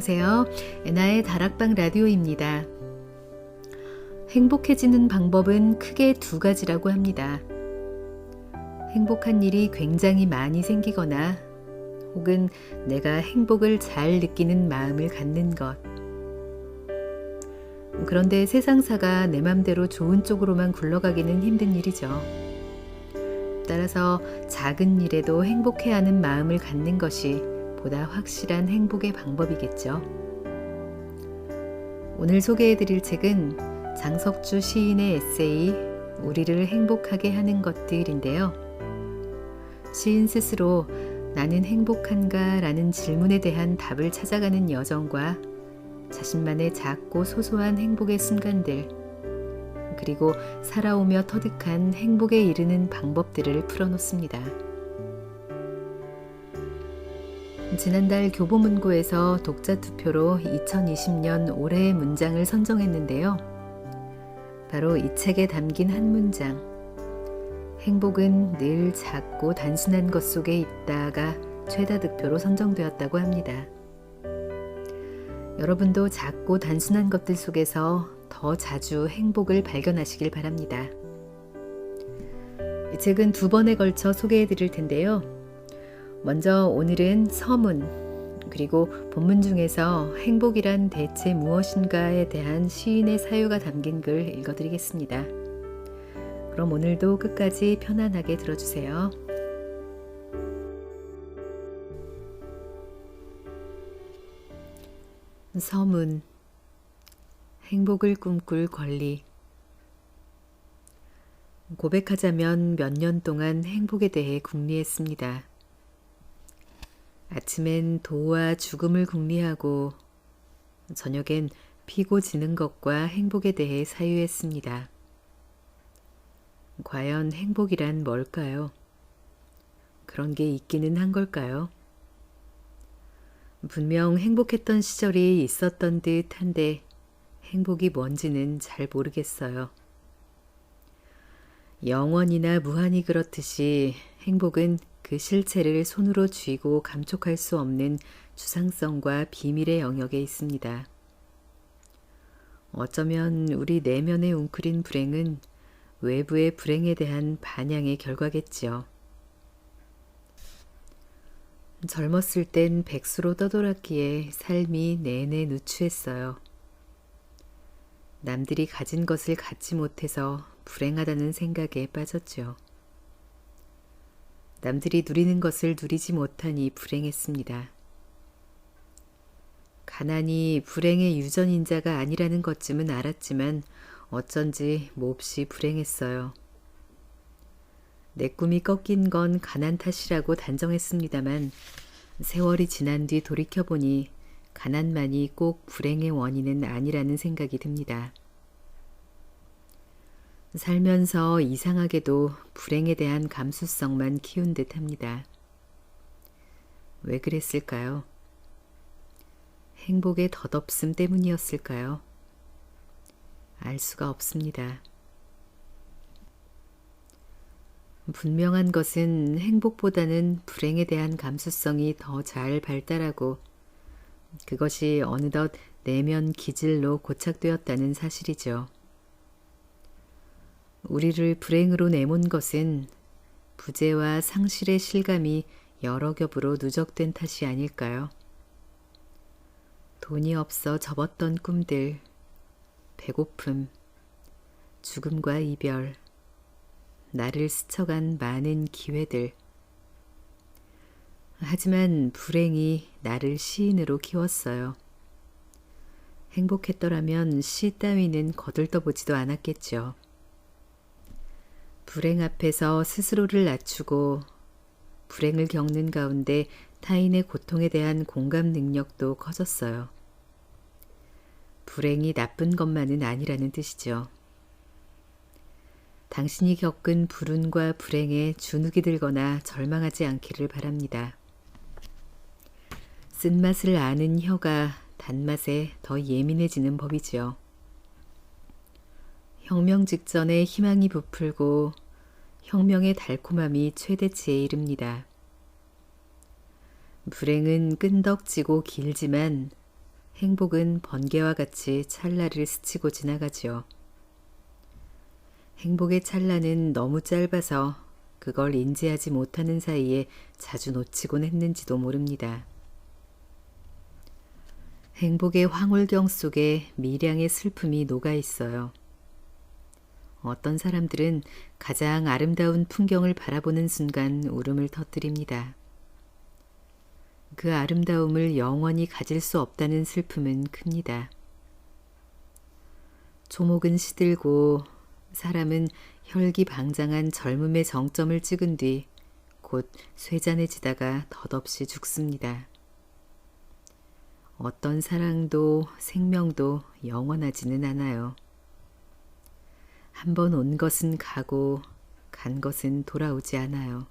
안녕하세요. 애나의 다락방 라디오입니다. 행복해지는 방법은 크게 두 가지라고 합니다. 행복한 일이 굉장히 많이 생기거나 혹은 내가 행복을 잘 느끼는 마음을 갖는 것. 그런데 세상사가 내 맘대로 좋은 쪽으로만 굴러가기는 힘든 일이죠. 따라서 작은 일에도 행복해하는 마음을 갖는 것이 보다 확실한 행복의 방법이겠죠. 오늘 소개해드릴 책은 장석주 시인의 에세이 우리를 행복하게 하는 것들인데요. 시인 스스로 나는 행복한가? 라는 질문에 대한 답을 찾아가는 여정과 자신만의 작고 소소한 행복의 순간들, 그리고 살아오며 터득한 행복에 이르는 방법들을 풀어놓습니다. 지난달 교보문고에서 독자 투표로 2020년 올해의 문장을 선정했는데요. 바로 이 책에 담긴 한 문장, 행복은 늘 작고 단순한 것 속에 있다가 최다 득표로 선정되었다고 합니다. 여러분도 작고 단순한 것들 속에서 더 자주 행복을 발견하시길 바랍니다. 이 책은 두 번에 걸쳐 소개해 드릴 텐데요. 먼저 오늘은 서문, 그리고 본문 중에서 행복이란 대체 무엇인가에 대한 시인의 사유가 담긴 글 읽어드리겠습니다. 그럼 오늘도 끝까지 편안하게 들어주세요. 서문, 행복을 꿈꿀 권리. 고백하자면 몇 년 동안 행복에 대해 궁리했습니다. 아침엔 도와 죽음을 궁리하고 저녁엔 피고 지는 것과 행복에 대해 사유했습니다. 과연 행복이란 뭘까요? 그런 게 있기는 한 걸까요? 분명 행복했던 시절이 있었던 듯 한데 행복이 뭔지는 잘 모르겠어요. 영원이나 무한히 그렇듯이 행복은 그 실체를 손으로 쥐고 감촉할 수 없는 추상성과 비밀의 영역에 있습니다. 어쩌면 우리 내면에 웅크린 불행은 외부의 불행에 대한 반향의 결과겠지요. 젊었을 땐 백수로 떠돌았기에 삶이 내내 누추했어요. 남들이 가진 것을 갖지 못해서 불행하다는 생각에 빠졌죠. 남들이 누리는 것을 누리지 못하니 불행했습니다. 가난이 불행의 유전인자가 아니라는 것쯤은 알았지만 어쩐지 몹시 불행했어요. 내 꿈이 꺾인 건 가난 탓이라고 단정했습니다만 세월이 지난 뒤 돌이켜보니 가난만이 꼭 불행의 원인은 아니라는 생각이 듭니다. 살면서 이상하게도 불행에 대한 감수성만 키운 듯 합니다. 왜 그랬을까요? 행복의 덧없음 때문이었을까요? 알 수가 없습니다. 분명한 것은 행복보다는 불행에 대한 감수성이 더 잘 발달하고 그것이 어느덧 내면 기질로 고착되었다는 사실이죠. 우리를 불행으로 내몬 것은 부재와 상실의 실감이 여러 겹으로 누적된 탓이 아닐까요? 돈이 없어 접었던 꿈들, 배고픔, 죽음과 이별, 나를 스쳐간 많은 기회들. 하지만 불행이 나를 시인으로 키웠어요. 행복했더라면 시 따위는 거들떠보지도 않았겠죠. 불행 앞에서 스스로를 낮추고 불행을 겪는 가운데 타인의 고통에 대한 공감 능력도 커졌어요. 불행이 나쁜 것만은 아니라는 뜻이죠. 당신이 겪은 불운과 불행에 주눅이 들거나 절망하지 않기를 바랍니다. 쓴맛을 아는 혀가 단맛에 더 예민해지는 법이지요. 혁명 직전에 희망이 부풀고 혁명의 달콤함이 최대치에 이릅니다. 불행은 끈덕지고 길지만 행복은 번개와 같이 찰나를 스치고 지나가지요. 행복의 찰나는 너무 짧아서 그걸 인지하지 못하는 사이에 자주 놓치곤 했는지도 모릅니다. 행복의 황홀경 속에 미량의 슬픔이 녹아 있어요. 어떤 사람들은 가장 아름다운 풍경을 바라보는 순간 울음을 터뜨립니다. 그 아름다움을 영원히 가질 수 없다는 슬픔은 큽니다. 초목은 시들고 사람은 혈기방장한 젊음의 정점을 찍은 뒤 곧 쇠잔해지다가 덧없이 죽습니다. 어떤 사랑도 생명도 영원하지는 않아요. 한 번 온 것은 가고 간 것은 돌아오지 않아요.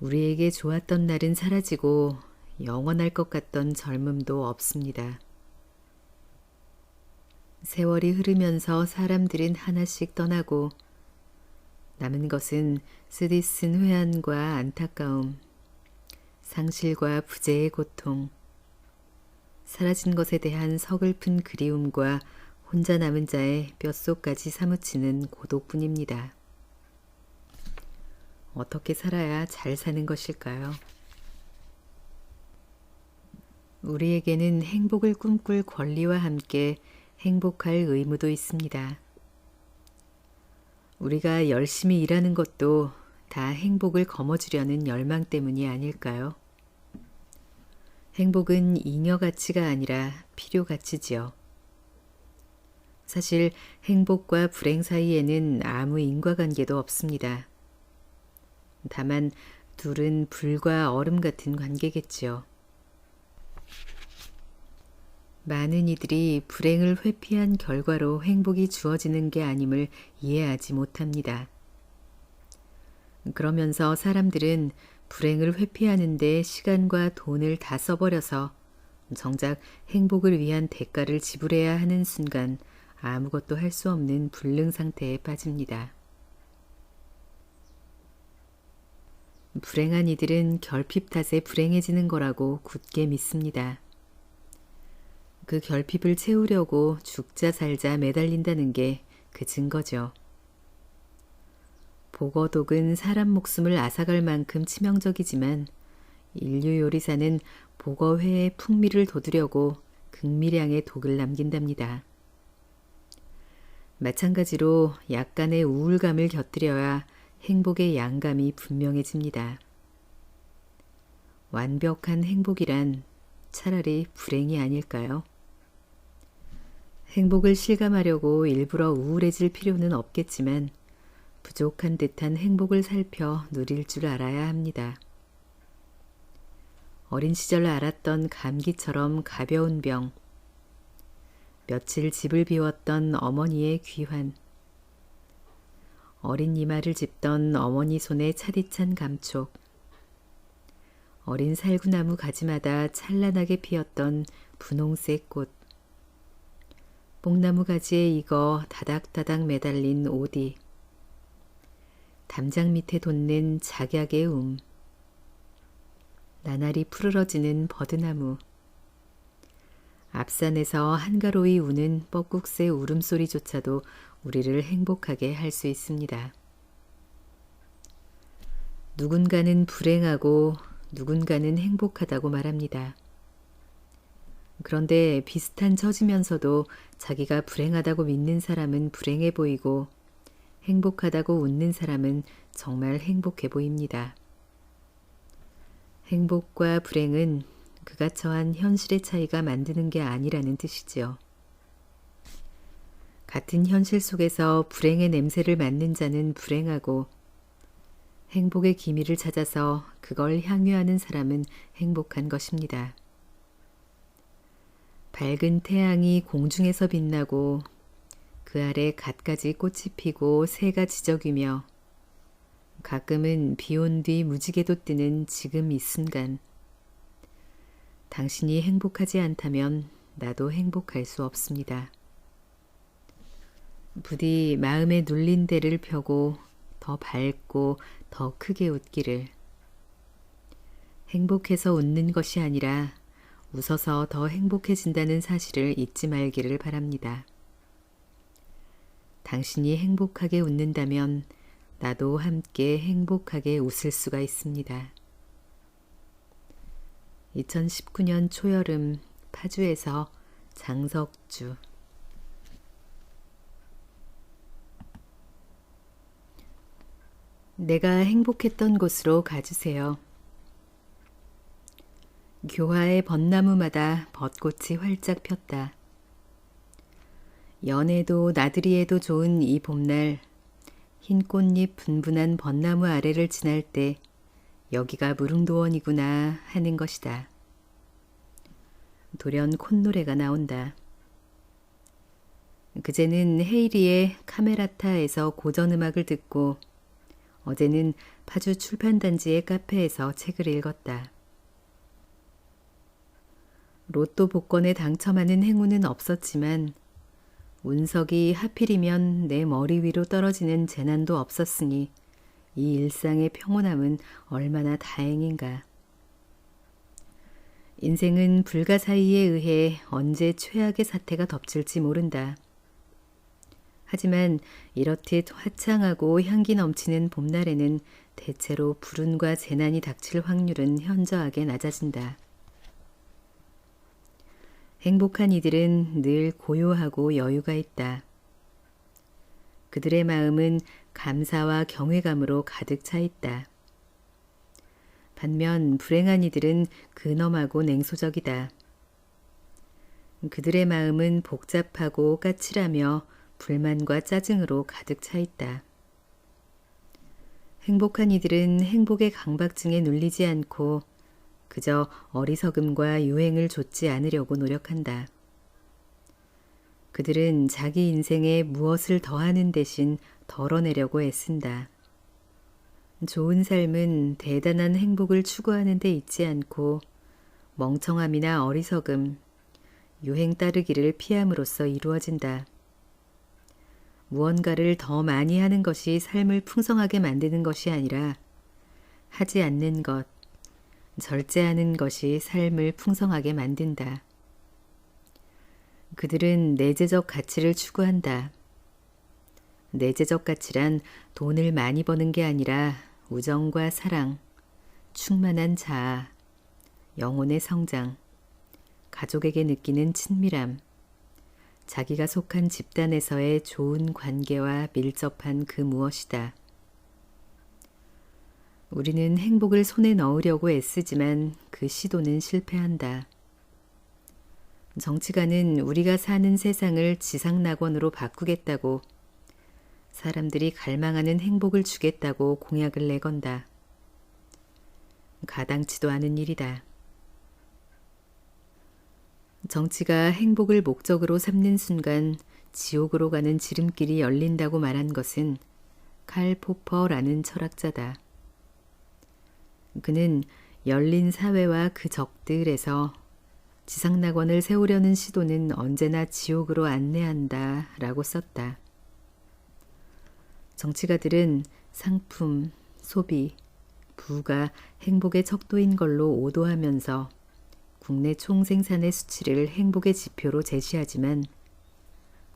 우리에게 좋았던 날은 사라지고 영원할 것 같던 젊음도 없습니다. 세월이 흐르면서 사람들은 하나씩 떠나고 남은 것은 쓰디쓴 회한과 안타까움, 상실과 부재의 고통, 사라진 것에 대한 서글픈 그리움과 혼자 남은 자의 뼛속까지 사무치는 고독뿐입니다. 어떻게 살아야 잘 사는 것일까요? 우리에게는 행복을 꿈꿀 권리와 함께 행복할 의무도 있습니다. 우리가 열심히 일하는 것도 다 행복을 거머쥐려는 열망 때문이 아닐까요? 행복은 잉여 가치가 아니라 필요 가치지요. 사실 행복과 불행 사이에는 아무 인과관계도 없습니다. 다만 둘은 불과 얼음 같은 관계겠지요. 많은 이들이 불행을 회피한 결과로 행복이 주어지는 게 아님을 이해하지 못합니다. 그러면서 사람들은 불행을 회피하는 데 시간과 돈을 다 써버려서 정작 행복을 위한 대가를 지불해야 하는 순간 아무것도 할 수 없는 불능 상태에 빠집니다. 불행한 이들은 결핍 탓에 불행해지는 거라고 굳게 믿습니다. 그 결핍을 채우려고 죽자 살자 매달린다는 게 그 증거죠. 복어독은 사람 목숨을 앗아갈 만큼 치명적이지만 인류 요리사는 복어회의 풍미를 돋우려고 극미량의 독을 남긴답니다. 마찬가지로 약간의 우울감을 곁들여야 행복의 양감이 분명해집니다. 완벽한 행복이란 차라리 불행이 아닐까요? 행복을 실감하려고 일부러 우울해질 필요는 없겠지만 부족한 듯한 행복을 살펴 누릴 줄 알아야 합니다. 어린 시절 알았던 감기처럼 가벼운 병, 며칠 집을 비웠던 어머니의 귀환, 어린 이마를 짚던 어머니 손의 차디찬 감촉, 어린 살구나무 가지마다 찬란하게 피었던 분홍색 꽃, 뽕나무 가지에 익어 다닥다닥 매달린 오디, 담장 밑에 돋는 작약의 나날이 푸르러지는 버드나무, 앞산에서 한가로이 우는 뻐꾹새 울음소리조차도 우리를 행복하게 할 수 있습니다. 누군가는 불행하고 누군가는 행복하다고 말합니다. 그런데 비슷한 처지면서도 자기가 불행하다고 믿는 사람은 불행해 보이고 행복하다고 웃는 사람은 정말 행복해 보입니다. 행복과 불행은 그가 처한 현실의 차이가 만드는 게 아니라는 뜻이지요. 같은 현실 속에서 불행의 냄새를 맡는 자는 불행하고 행복의 기미를 찾아서 그걸 향유하는 사람은 행복한 것입니다. 밝은 태양이 공중에서 빛나고 그 아래 갖가지 꽃이 피고 새가 지저귀며 가끔은 비온 뒤 무지개도 뜨는 지금 이 순간, 당신이 행복하지 않다면 나도 행복할 수 없습니다. 부디 마음에 눌린 데를 펴고 더 밝고 더 크게 웃기를. 행복해서 웃는 것이 아니라 웃어서 더 행복해진다는 사실을 잊지 말기를 바랍니다. 당신이 행복하게 웃는다면 나도 함께 행복하게 웃을 수가 있습니다. 2019년 초여름 파주에서 장석주. 내가 행복했던 곳으로 가주세요. 교화의 벚나무마다 벚꽃이 활짝 폈다. 연애도 나들이에도 좋은 이 봄날, 흰 꽃잎 분분한 벚나무 아래를 지날 때 여기가 무릉도원이구나 하는 것이다. 돌연 콧노래가 나온다. 그제는 헤이리의 카메라타에서 고전음악을 듣고 어제는 파주 출판단지의 카페에서 책을 읽었다. 로또 복권에 당첨하는 행운은 없었지만 운석이 하필이면 내 머리 위로 떨어지는 재난도 없었으니 이 일상의 평온함은 얼마나 다행인가. 인생은 불가사의에 의해 언제 최악의 사태가 덮칠지 모른다. 하지만 이렇듯 화창하고 향기 넘치는 봄날에는 대체로 불운과 재난이 닥칠 확률은 현저하게 낮아진다. 행복한 이들은 늘 고요하고 여유가 있다. 그들의 마음은 감사와 경외감으로 가득 차 있다. 반면 불행한 이들은 근엄하고 냉소적이다. 그들의 마음은 복잡하고 까칠하며 불만과 짜증으로 가득 차 있다. 행복한 이들은 행복의 강박증에 눌리지 않고 그저 어리석음과 유행을 좇지 않으려고 노력한다. 그들은 자기 인생에 무엇을 더하는 대신 덜어내려고 애쓴다. 좋은 삶은 대단한 행복을 추구하는 데 있지 않고 멍청함이나 어리석음, 유행 따르기를 피함으로써 이루어진다. 무언가를 더 많이 하는 것이 삶을 풍성하게 만드는 것이 아니라 하지 않는 것, 절제하는 것이 삶을 풍성하게 만든다. 그들은 내재적 가치를 추구한다. 내재적 가치란 돈을 많이 버는 게 아니라 우정과 사랑, 충만한 자아, 영혼의 성장, 가족에게 느끼는 친밀함, 자기가 속한 집단에서의 좋은 관계와 밀접한 그 무엇이다. 우리는 행복을 손에 넣으려고 애쓰지만 그 시도는 실패한다. 정치가는 우리가 사는 세상을 지상낙원으로 바꾸겠다고, 사람들이 갈망하는 행복을 주겠다고 공약을 내건다. 가당치도 않은 일이다. 정치가 행복을 목적으로 삼는 순간 지옥으로 가는 지름길이 열린다고 말한 것은 칼 포퍼라는 철학자다. 그는 열린 사회와 그 적들에서 지상낙원을 세우려는 시도는 언제나 지옥으로 안내한다 라고 썼다. 정치가들은 상품, 소비, 부가 행복의 척도인 걸로 오도하면서 국내 총생산의 수치를 행복의 지표로 제시하지만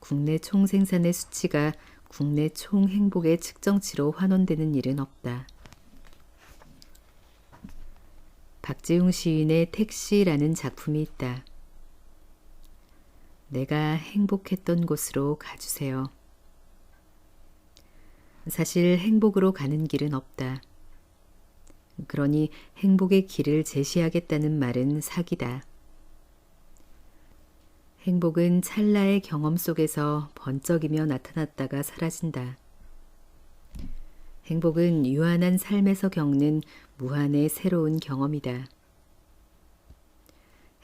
국내 총생산의 수치가 국내 총행복의 측정치로 환원되는 일은 없다. 박지웅 시인의 택시라는 작품이 있다. 내가 행복했던 곳으로 가주세요. 사실 행복으로 가는 길은 없다. 그러니 행복의 길을 제시하겠다는 말은 사기다. 행복은 찰나의 경험 속에서 번쩍이며 나타났다가 사라진다. 행복은 유한한 삶에서 겪는 무한의 새로운 경험이다.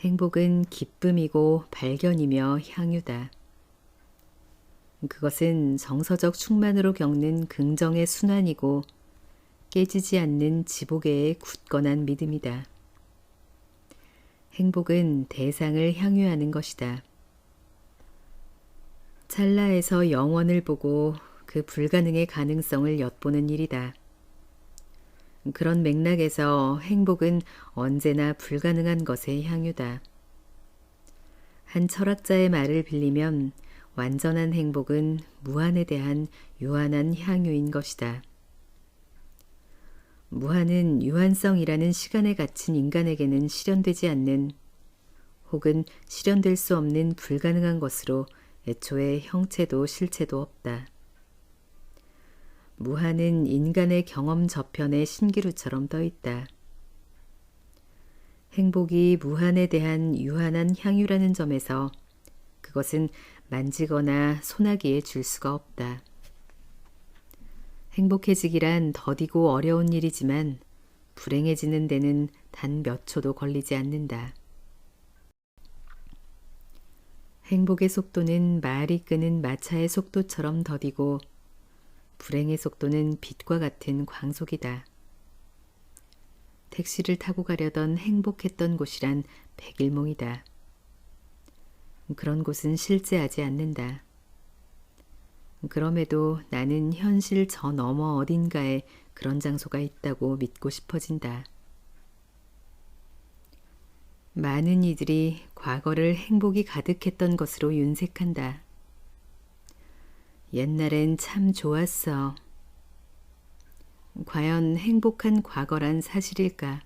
행복은 기쁨이고 발견이며 향유다. 그것은 정서적 충만으로 겪는 긍정의 순환이고 깨지지 않는 지복의 굳건한 믿음이다. 행복은 대상을 향유하는 것이다. 찰나에서 영원을 보고 그 불가능의 가능성을 엿보는 일이다. 그런 맥락에서 행복은 언제나 불가능한 것의 향유다. 한 철학자의 말을 빌리면 완전한 행복은 무한에 대한 유한한 향유인 것이다. 무한은 유한성이라는 시간에 갇힌 인간에게는 실현되지 않는 혹은 실현될 수 없는 불가능한 것으로 애초에 형체도 실체도 없다. 무한은 인간의 경험 저편의 신기루처럼 떠있다. 행복이 무한에 대한 유한한 향유라는 점에서 그것은 만지거나 손아귀에 줄 수가 없다. 행복해지기란 더디고 어려운 일이지만 불행해지는 데는 단 몇 초도 걸리지 않는다. 행복의 속도는 말이 끄는 마차의 속도처럼 더디고 불행의 속도는 빛과 같은 광속이다. 택시를 타고 가려던 행복했던 곳이란 백일몽이다. 그런 곳은 실제하지 않는다. 그럼에도 나는 현실 저 너머 어딘가에 그런 장소가 있다고 믿고 싶어진다. 많은 이들이 과거를 행복이 가득했던 것으로 윤색한다. 옛날엔 참 좋았어. 과연 행복한 과거란 사실일까?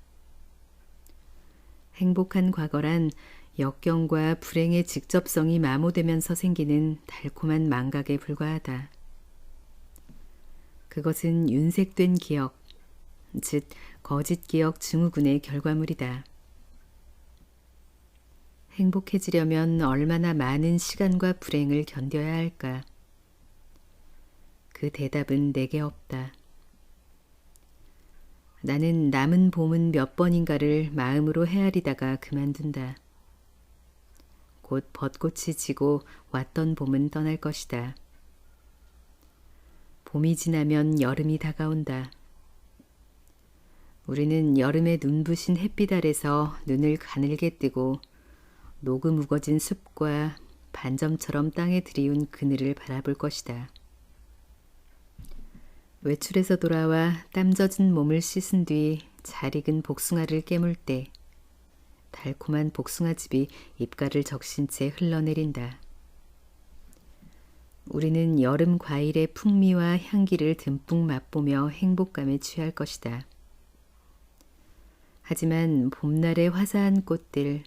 행복한 과거란 역경과 불행의 직접성이 마모되면서 생기는 달콤한 망각에 불과하다. 그것은 윤색된 기억, 즉 거짓 기억 증후군의 결과물이다. 행복해지려면 얼마나 많은 시간과 불행을 견뎌야 할까? 그 대답은 내게 없다. 나는 남은 봄은 몇 번인가를 마음으로 헤아리다가 그만둔다. 곧 벚꽃이 지고 왔던 봄은 떠날 것이다. 봄이 지나면 여름이 다가온다. 우리는 여름의 눈부신 햇빛 아래서 눈을 가늘게 뜨고 녹음 우거진 숲과 반점처럼 땅에 들이운 그늘을 바라볼 것이다. 외출해서 돌아와 땀 젖은 몸을 씻은 뒤 잘 익은 복숭아를 깨물 때 달콤한 복숭아즙이 입가를 적신 채 흘러내린다. 우리는 여름 과일의 풍미와 향기를 듬뿍 맛보며 행복감에 취할 것이다. 하지만 봄날의 화사한 꽃들,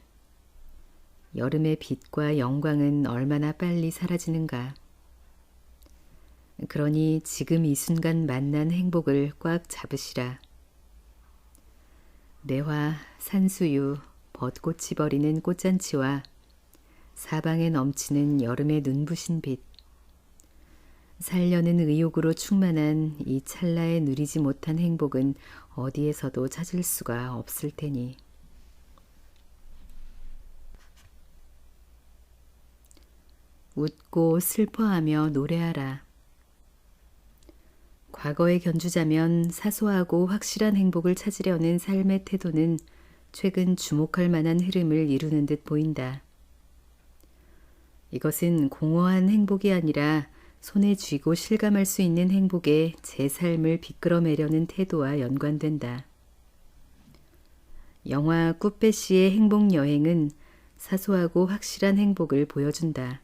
여름의 빛과 영광은 얼마나 빨리 사라지는가. 그러니 지금 이 순간 만난 행복을 꽉 잡으시라. 매화, 산수유, 벚꽃이 버리는 꽃잔치와 사방에 넘치는 여름의 눈부신 빛, 살려는 의욕으로 충만한 이 찰나에 누리지 못한 행복은 어디에서도 찾을 수가 없을 테니. 웃고 슬퍼하며 노래하라. 과거에 견주자면 사소하고 확실한 행복을 찾으려는 삶의 태도는 최근 주목할 만한 흐름을 이루는 듯 보인다. 이것은 공허한 행복이 아니라 손에 쥐고 실감할 수 있는 행복에 제 삶을 비끄러매려는 태도와 연관된다. 영화 꾸페시의 행복 여행은 사소하고 확실한 행복을 보여준다.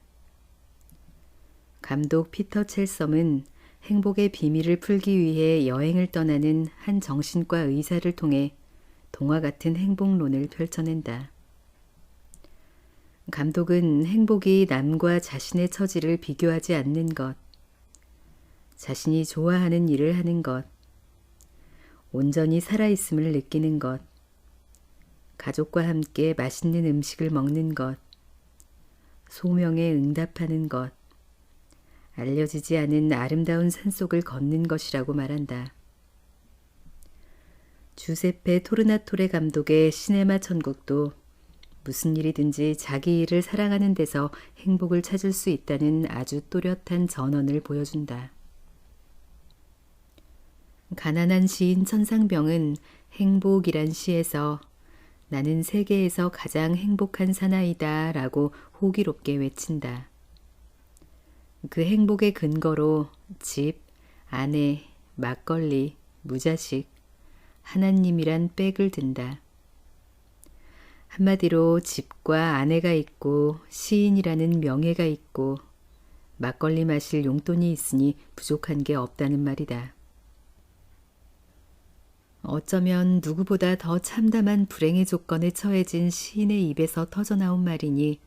감독 피터 첼섬은 행복의 비밀을 풀기 위해 여행을 떠나는 한 정신과 의사를 통해 동화 같은 행복론을 펼쳐낸다. 감독은 행복이 남과 자신의 처지를 비교하지 않는 것, 자신이 좋아하는 일을 하는 것, 온전히 살아있음을 느끼는 것, 가족과 함께 맛있는 음식을 먹는 것, 소명에 응답하는 것, 알려지지 않은 아름다운 산속을 걷는 것이라고 말한다. 주세페 토르나토레 감독의 시네마 천국도 무슨 일이든지 자기 일을 사랑하는 데서 행복을 찾을 수 있다는 아주 또렷한 전언을 보여준다. 가난한 시인 천상병은 행복이란 시에서 나는 세계에서 가장 행복한 사나이다 라고 호기롭게 외친다. 그 행복의 근거로 집, 아내, 막걸리, 무자식, 하나님이란 백을 든다. 한마디로 집과 아내가 있고 시인이라는 명예가 있고 막걸리 마실 용돈이 있으니 부족한 게 없다는 말이다. 어쩌면 누구보다 더 참담한 불행의 조건에 처해진 시인의 입에서 터져나온 말이니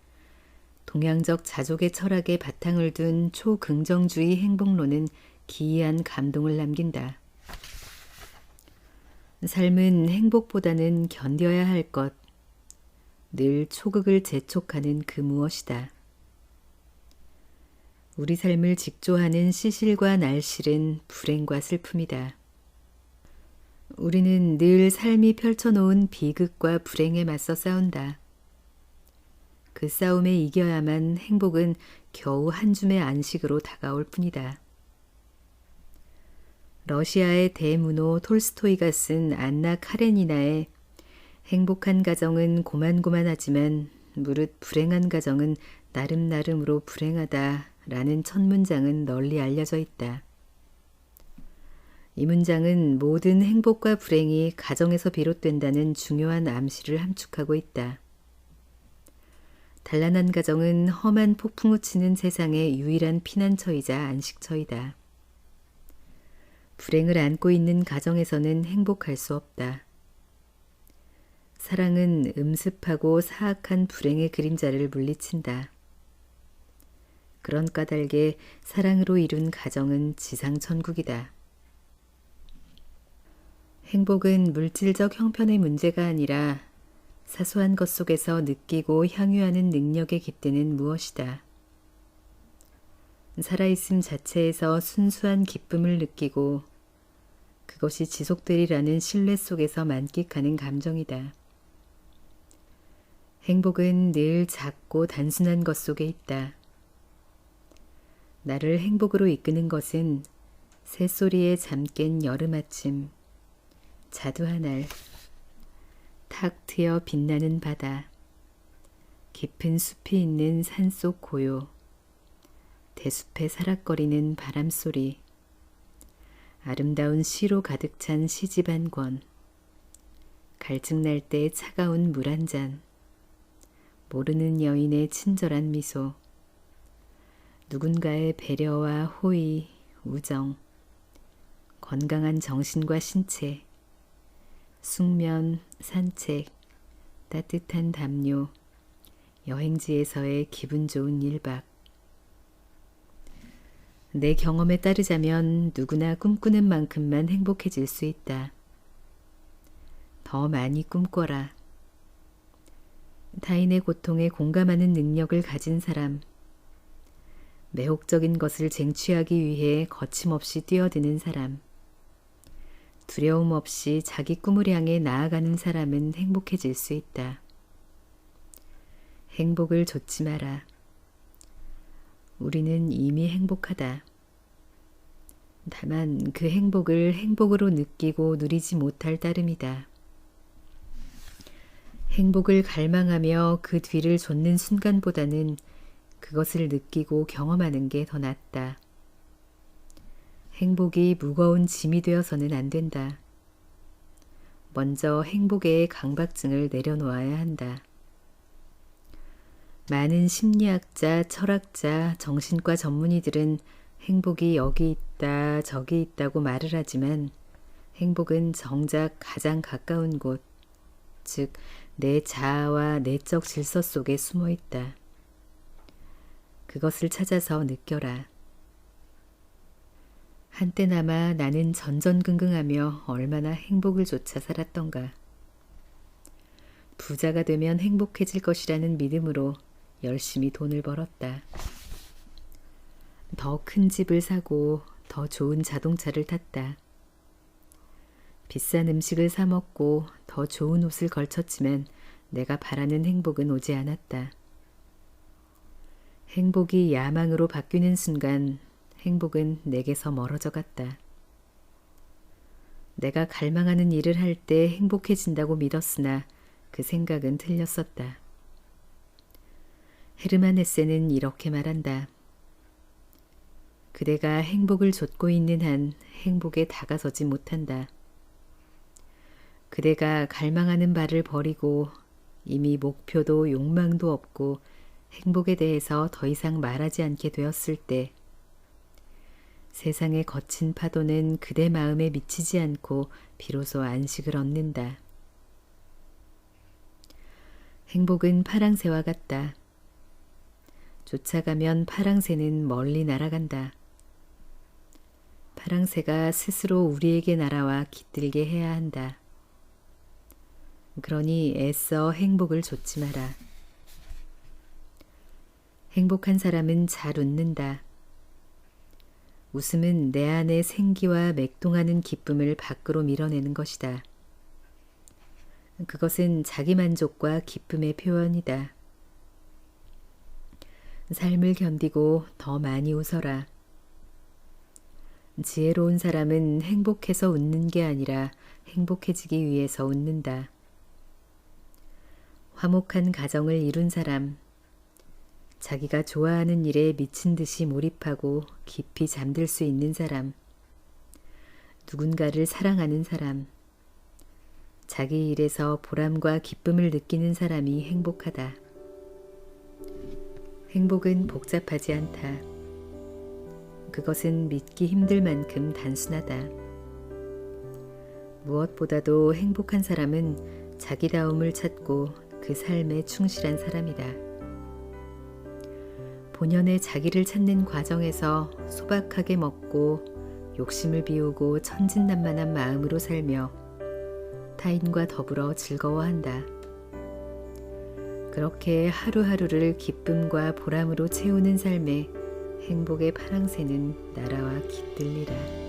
동양적 자족의 철학에 바탕을 둔 초긍정주의 행복론은 기이한 감동을 남긴다. 삶은 행복보다는 견뎌야 할 것, 늘 초극을 재촉하는 그 무엇이다. 우리 삶을 직조하는 시실과 날실은 불행과 슬픔이다. 우리는 늘 삶이 펼쳐놓은 비극과 불행에 맞서 싸운다. 그 싸움에 이겨야만 행복은 겨우 한 줌의 안식으로 다가올 뿐이다. 러시아의 대문호 톨스토이가 쓴 안나 카레니나의 행복한 가정은 고만고만하지만 무릇 불행한 가정은 나름나름으로 불행하다 라는 첫 문장은 널리 알려져 있다. 이 문장은 모든 행복과 불행이 가정에서 비롯된다는 중요한 암시를 함축하고 있다. 단란한 가정은 험한 폭풍우 치는 세상의 유일한 피난처이자 안식처이다. 불행을 안고 있는 가정에서는 행복할 수 없다. 사랑은 음습하고 사악한 불행의 그림자를 물리친다. 그런 까닭에 사랑으로 이룬 가정은 지상천국이다. 행복은 물질적 형편의 문제가 아니라 사소한 것 속에서 느끼고 향유하는 능력의 깃대는 무엇이다. 살아있음 자체에서 순수한 기쁨을 느끼고 그것이 지속되리라는 신뢰 속에서 만끽하는 감정이다. 행복은 늘 작고 단순한 것 속에 있다. 나를 행복으로 이끄는 것은 새소리에 잠깬 여름 아침, 자두한 알, 탁 트여 빛나는 바다, 깊은 숲이 있는 산속 고요, 대숲에 사락거리는 바람소리, 아름다운 시로 가득 찬 시집 한 권, 갈증날 때 차가운 물 한 잔, 모르는 여인의 친절한 미소, 누군가의 배려와 호의, 우정, 건강한 정신과 신체, 숙면, 산책, 따뜻한 담요, 여행지에서의 기분 좋은 1박. 내 경험에 따르자면 누구나 꿈꾸는 만큼만 행복해질 수 있다. 더 많이 꿈꿔라. 타인의 고통에 공감하는 능력을 가진 사람, 매혹적인 것을 쟁취하기 위해 거침없이 뛰어드는 사람, 두려움 없이 자기 꿈을 향해 나아가는 사람은 행복해질 수 있다. 행복을 좇지 마라. 우리는 이미 행복하다. 다만 그 행복을 행복으로 느끼고 누리지 못할 따름이다. 행복을 갈망하며 그 뒤를 좇는 순간보다는 그것을 느끼고 경험하는 게 더 낫다. 행복이 무거운 짐이 되어서는 안 된다. 먼저 행복의 강박증을 내려놓아야 한다. 많은 심리학자, 철학자, 정신과 전문의들은 행복이 여기 있다, 저기 있다고 말을 하지만 행복은 정작 가장 가까운 곳, 즉 내 자아와 내적 질서 속에 숨어 있다. 그것을 찾아서 느껴라. 한때나마 나는 전전긍긍하며 얼마나 행복을 좇아 살았던가. 부자가 되면 행복해질 것이라는 믿음으로 열심히 돈을 벌었다. 더 큰 집을 사고 더 좋은 자동차를 탔다. 비싼 음식을 사 먹고 더 좋은 옷을 걸쳤지만 내가 바라는 행복은 오지 않았다. 행복이 야망으로 바뀌는 순간 행복은 내게서 멀어져 갔다. 내가 갈망하는 일을 할 때 행복해진다고 믿었으나 그 생각은 틀렸었다. 헤르만 헤세는 이렇게 말한다. 그대가 행복을 좇고 있는 한 행복에 다가서지 못한다. 그대가 갈망하는 바를 버리고 이미 목표도 욕망도 없고 행복에 대해서 더 이상 말하지 않게 되었을 때 세상의 거친 파도는 그대 마음에 미치지 않고 비로소 안식을 얻는다. 행복은 파랑새와 같다. 쫓아가면 파랑새는 멀리 날아간다. 파랑새가 스스로 우리에게 날아와 깃들게 해야 한다. 그러니 애써 행복을 좇지 마라. 행복한 사람은 잘 웃는다. 웃음은 내 안의 생기와 맥동하는 기쁨을 밖으로 밀어내는 것이다. 그것은 자기만족과 기쁨의 표현이다. 삶을 견디고 더 많이 웃어라. 지혜로운 사람은 행복해서 웃는 게 아니라 행복해지기 위해서 웃는다. 화목한 가정을 이룬 사람, 자기가 좋아하는 일에 미친 듯이 몰입하고 깊이 잠들 수 있는 사람, 누군가를 사랑하는 사람, 자기 일에서 보람과 기쁨을 느끼는 사람이 행복하다. 행복은 복잡하지 않다. 그것은 믿기 힘들 만큼 단순하다. 무엇보다도 행복한 사람은 자기다움을 찾고 그 삶에 충실한 사람이다. 본연의 자기를 찾는 과정에서 소박하게 먹고 욕심을 비우고 천진난만한 마음으로 살며 타인과 더불어 즐거워한다. 그렇게 하루하루를 기쁨과 보람으로 채우는 삶에 행복의 파랑새는 날아와 깃들리라.